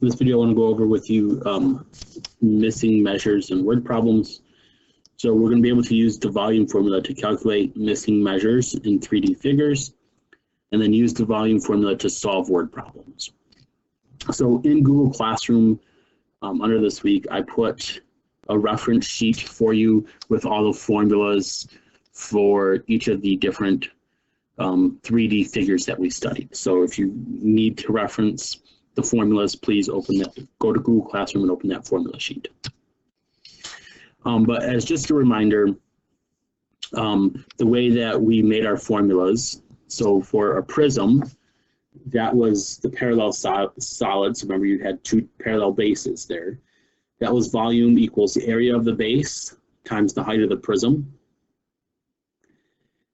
In this video, I want to go over with you missing measures and word problems. So we're going to be able to use the volume formula to calculate missing measures in 3D figures, and then use the volume formula to solve word problems. So in Google Classroom, under this week, I put a reference sheet for you with all the formulas for each of the different 3D figures that we studied. So if you need to reference the formulas, please open that, go to Google Classroom and open that formula sheet. But as just a reminder, the way that we made our formulas, so for a prism, that was the parallel solids. So remember, you had two parallel bases there. That was volume equals the area of the base times the height of the prism.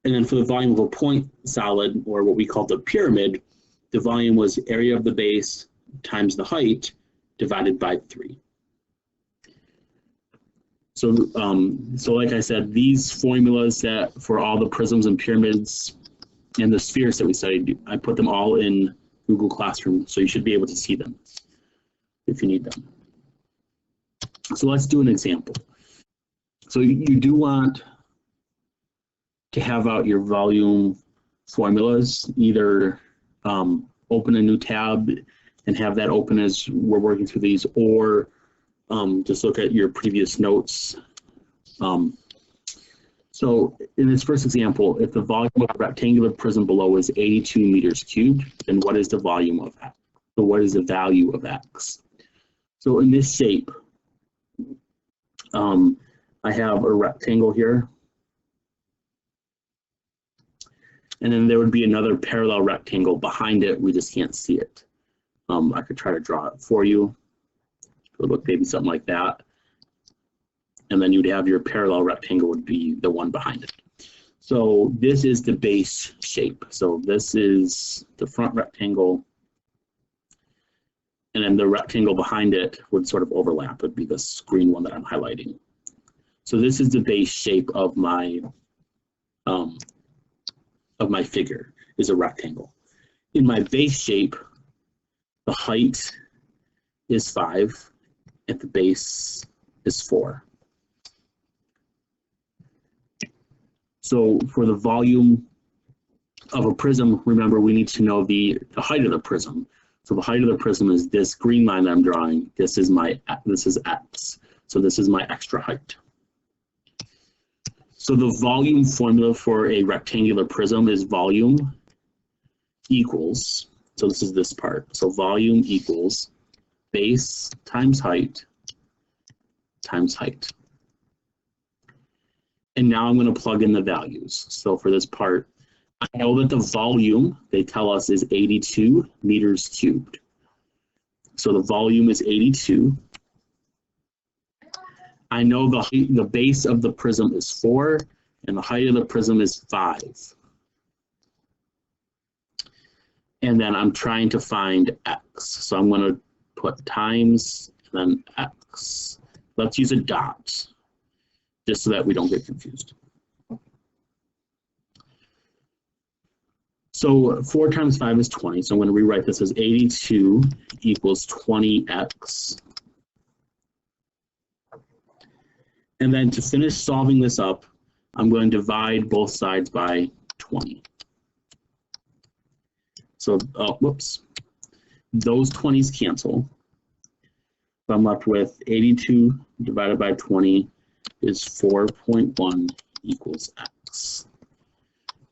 And then for the volume of a point solid, or what we call the pyramid, the volume was area of the base times the height divided by 3. So, so like I said, these formulas that for all the prisms and pyramids and the spheres that we studied, I put them all in Google Classroom, so you should be able to see them if you need them. So let's do an example. So you do want to have out your volume formulas, either open a new tab and have that open as we're working through these, or just look at your previous notes. So in this first example, if the volume of a rectangular prism below is 82 meters cubed, then what is the volume of X? So what is the value of X? So in this shape, I have a rectangle here. And then there would be another parallel rectangle behind it. We just can't see it. I could try to draw it for you. It would look maybe something like that. And then you'd have your parallel rectangle would be the one behind it. So this is the base shape. So this is the front rectangle. And then the rectangle behind it would sort of overlap. It would be this green one that I'm highlighting. So this is the base shape of my figure, is a rectangle. In my base shape, the height is 5 and the base is 4. So for the volume of a prism, remember we need to know the height of the prism. So the height of the prism is this green line that I'm drawing. This is X. So this is my extra height. So the volume formula for a rectangular prism is volume equals, so this is this part. So volume equals base times height times height. And now I'm going to plug in the values. So for this part, I know that the volume, they tell us, is 82 meters cubed. So the volume is 82. I know the base of the prism is 4 and the height of the prism is 5. And then I'm trying to find X. So I'm going to put times and then X. Let's use a dot just so that we don't get confused. So 4 times 5 is 20. So I'm going to rewrite this as 82 equals 20X. And then to finish solving this up, I'm going to divide both sides by 20. So, whoops, those 20s cancel. So I'm left with 82 divided by 20 is 4.1 equals X.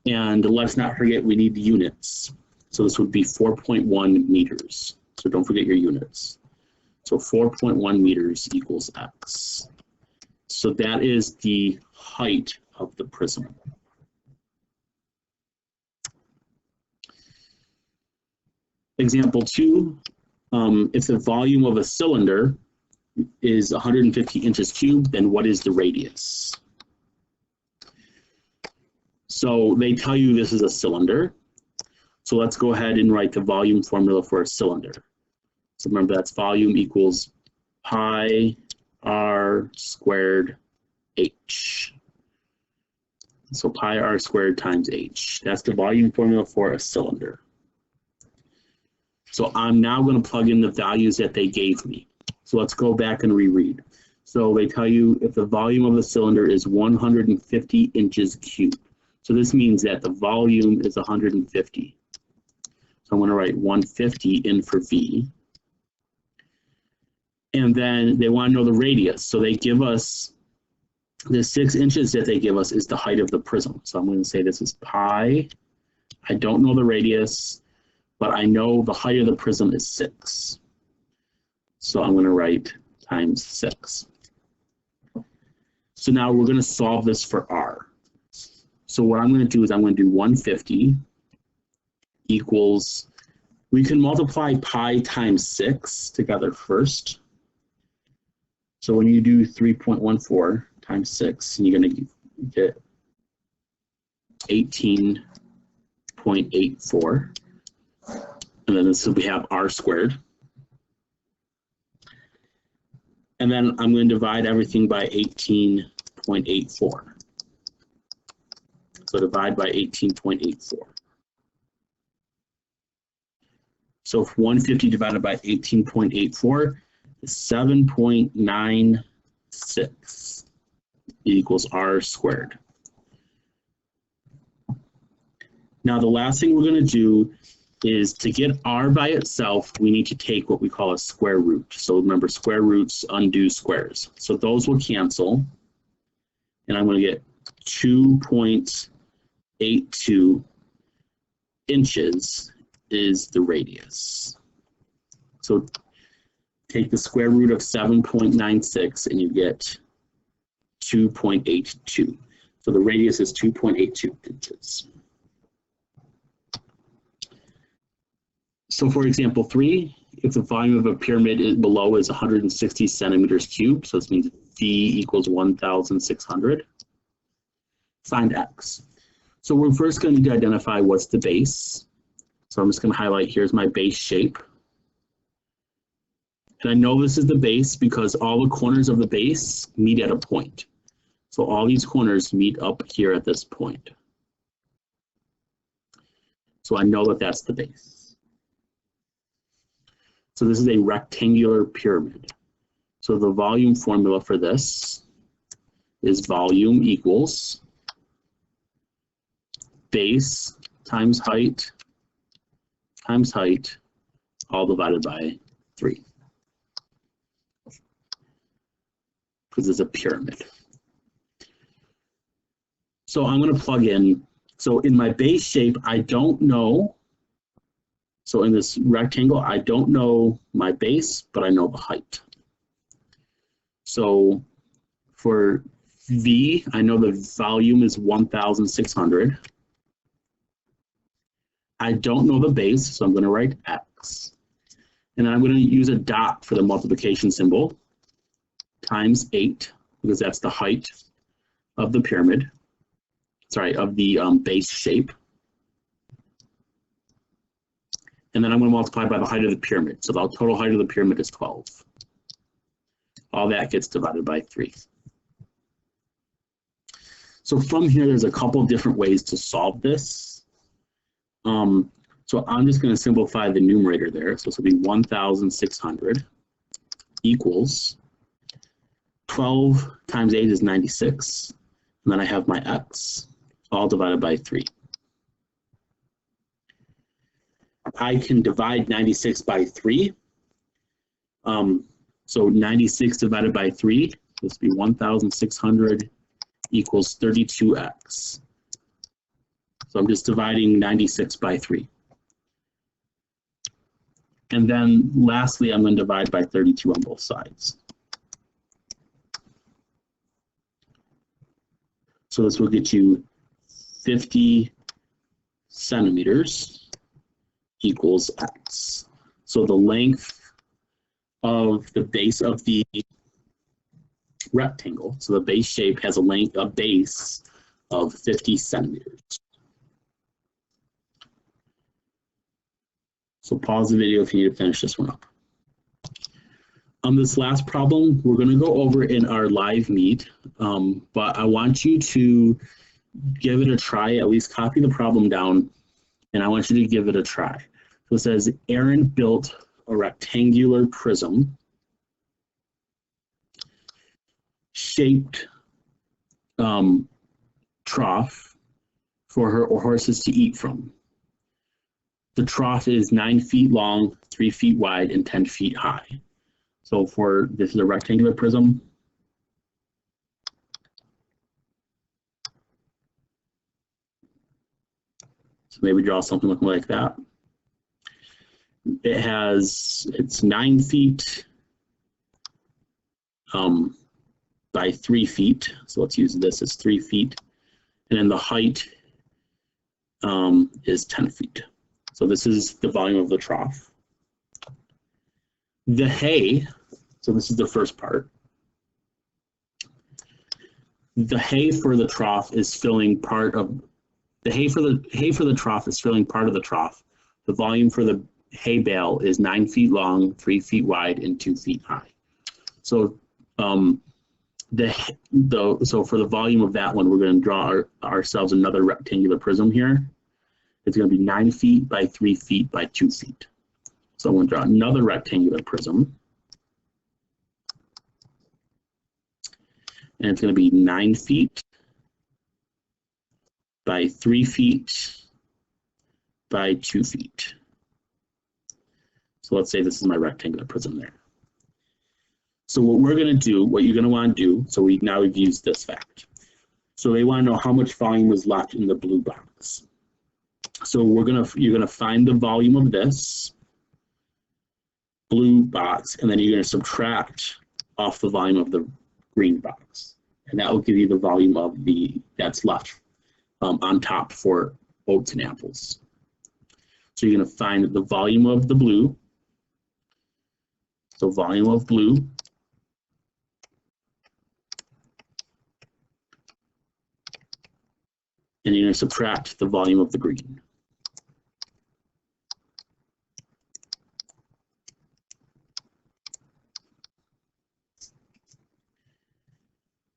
And let's not forget we need units. So this would be 4.1 meters. So don't forget your units. So 4.1 meters equals X. So that is the height of the prism. Example 2, if the volume of a cylinder is 150 inches cubed, then what is the radius? So they tell you this is a cylinder. So let's go ahead and write the volume formula for a cylinder. So remember, that's volume equals pi r squared h. So pi r squared times h. That's the volume formula for a cylinder. So I'm now going to plug in the values that they gave me. So let's go back and reread. So they tell you if the volume of the cylinder is 150 inches cubed. So this means that the volume is 150. So I'm going to write 150 in for V. And then they want to know the radius. So they give us the 6 inches that they give us is the height of the prism. So I'm going to say this is pi. I don't know the radius, but I know the height of the prism is 6. So I'm going to write times 6. So now we're going to solve this for R. So what I'm going to do is I'm going to do 150 equals, we can multiply pi times 6 together first. So when you do 3.14 times 6, and you're going to get 18.84. And then this, we have R squared. And then I'm going to divide everything by 18.84. So divide by 18.84. So if 150 divided by 18.84 is 7.96 equals R squared. Now the last thing we're going to do is to get R by itself, we need to take what we call a square root. So remember, square roots undo squares. So those will cancel. And I'm going to get 2.82 inches is the radius. So take the square root of 7.96 and you get 2.82. So the radius is 2.82 inches. So for example 3, if the volume of a pyramid below is 160 centimeters cubed, so this means V equals 1,600, find X. So we're first going to need to identify what's the base. So I'm just going to highlight, here's my base shape. And I know this is the base because all the corners of the base meet at a point. So all these corners meet up here at this point. So I know that that's the base. So this is a rectangular pyramid. So the volume formula for this is volume equals base times height, all divided by 3. Because it's a pyramid. So I'm going to plug in. So in my base shape, I don't know. So in this rectangle, I don't know my base, but I know the height. So for V, I know the volume is 1,600. I don't know the base, so I'm going to write X. And then I'm going to use a dot for the multiplication symbol, times 8, because that's the height of the pyramid, sorry, of the base shape. And then I'm going to multiply by the height of the pyramid. So the total height of the pyramid is 12. All that gets divided by 3. So from here, there's a couple different ways to solve this. So I'm just going to simplify the numerator there. So this will be 1,600 equals 12 times 8 is 96. And then I have my X, all divided by 3. I can divide 96 by 3. So 96 divided by 3, this will be 1,600 equals 32x. So I'm just dividing 96 by 3. And then lastly, I'm going to divide by 32 on both sides. So this will get you 50 centimeters equals X. So the length of the base of the rectangle, so the base shape has a base of 50 centimeters. So pause the video if you need to finish this one up. On this last problem, we're going to go over in our live meet, but I want you to give it a try, at least copy the problem down, and I want you to give it a try. So it says Aaron built a rectangular prism shaped trough for her horses to eat from. The trough is 9 feet long, 3 feet wide, and 10 feet high. So this is a rectangular prism. So maybe draw something looking like that. It's 9 feet by 3 feet. So let's use this as 3 feet. And then the height is 10 feet. So this is the volume of the trough. The hay, so this is the first part. The hay for the trough is filling part of the hay for the trough is filling part of the trough. The volume for the hay bale is 9 feet long, 3 feet wide, and 2 feet high. So so for the volume of that one, we're going to draw ourselves another rectangular prism here. It's going to be 9 feet by 3 feet by 2 feet. So I'm going to draw another rectangular prism. And it's going to be 9 feet by 3 feet by 2 feet. So let's say this is my rectangular prism there. So what we're going to do, what you're going to want to do, so we've used this fact. So they want to know how much volume was left in the blue box. So you're going to find the volume of this blue box, and then you're going to subtract off the volume of the green box. And that will give you the volume of that's left on top for oats and apples. So you're going to find the volume of the blue. So volume of blue and you're going to subtract the volume of the green.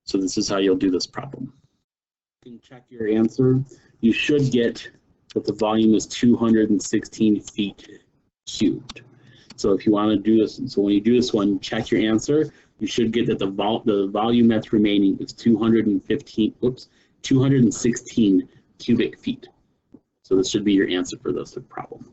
So this is how you'll do this problem. You can check your answer. You should get that the volume is 216 feet cubed. So if you want to do this, so when you do this one, check your answer. You should get that the volume that's remaining is 216 cubic feet. So this should be your answer for this problem.